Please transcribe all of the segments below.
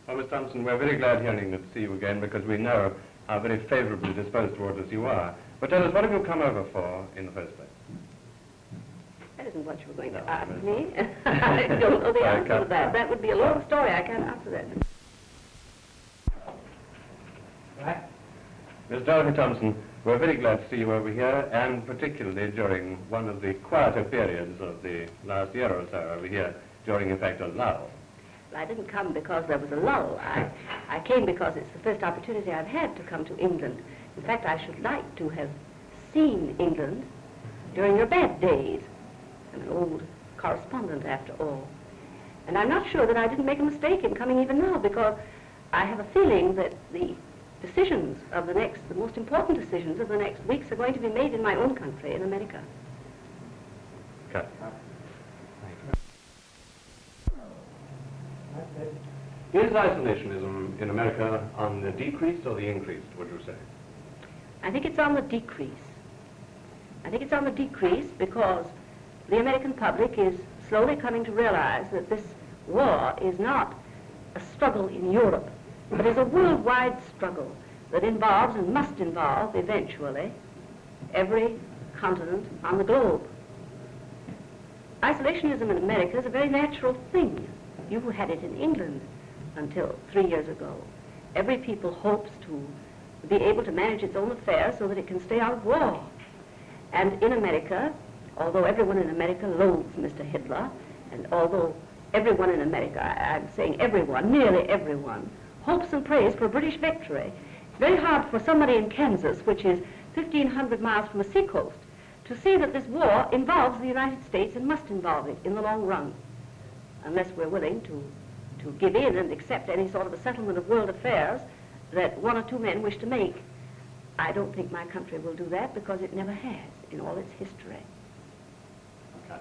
Well, Miss Thompson, we're very glad hearing to see you again because we know how very favorably disposed towards us you are. But tell us, what have you come over for in the first place? That isn't what you were going to ask me. I don't know the answer to that. That would be a long story. I can't answer that. Right. Miss Dorothy Thompson, we're very glad to see you over here, and particularly during one of the quieter periods of the last year or so over here, during, in fact, a lull. Well, I didn't come because there was a lull. I came because it's the first opportunity I've had to come to England. In fact, I should like to have seen England during your bad days. I'm an old correspondent, after all. And I'm not sure that I didn't make a mistake in coming even now, because I have a feeling that the decisions of the most important decisions of the next weeks are going to be made in my own country, in America. Okay. Is isolationism in America on the decrease or the increase, would you say? I think it's on the decrease. I think it's on the decrease because the American public is slowly coming to realize that this war is not a struggle in Europe, but is a worldwide struggle that involves and must involve, eventually, every continent on the globe. Isolationism in America is a very natural thing. You had it in England until 3 years ago. Every people hopes to be able to manage its own affairs so that it can stay out of war. And in America, although everyone in America loathes Mr. Hitler, and although everyone in America, I'm saying everyone, nearly everyone, hopes and prays for a British victory, it's very hard for somebody in Kansas, which is 1,500 miles from the seacoast, to see that this war involves the United States and must involve it in the long run, unless we're willing to give in and accept any sort of a settlement of world affairs that one or two men wish to make. I don't think my country will do that because it never has in all its history. Okay.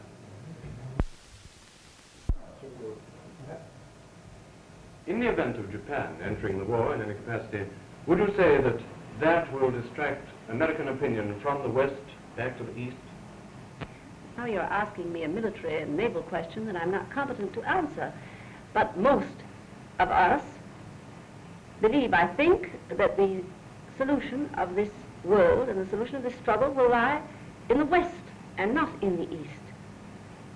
In the event of Japan entering the war in any capacity, would you say that that will distract American opinion from the West back to the East? Now you're asking me a military and naval question that I'm not competent to answer. But most of us believe, I think, that the solution of this world and the solution of this struggle will lie in the West and not in the East.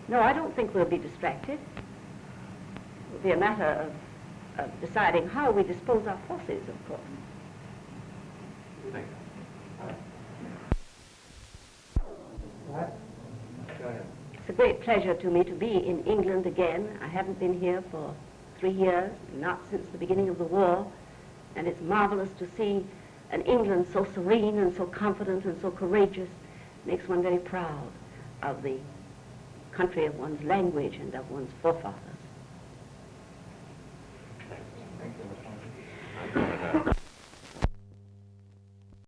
No, I don't think we'll be distracted. It will be a matter of deciding how we dispose our forces, of course. Thank you. Go ahead. It's a great pleasure to me to be in England again. I haven't been here for 3 years, not since the beginning of the war, and it's marvelous to see an England so serene and so confident and so courageous. It makes one very proud of the country of one's language and of one's forefathers. Thank you.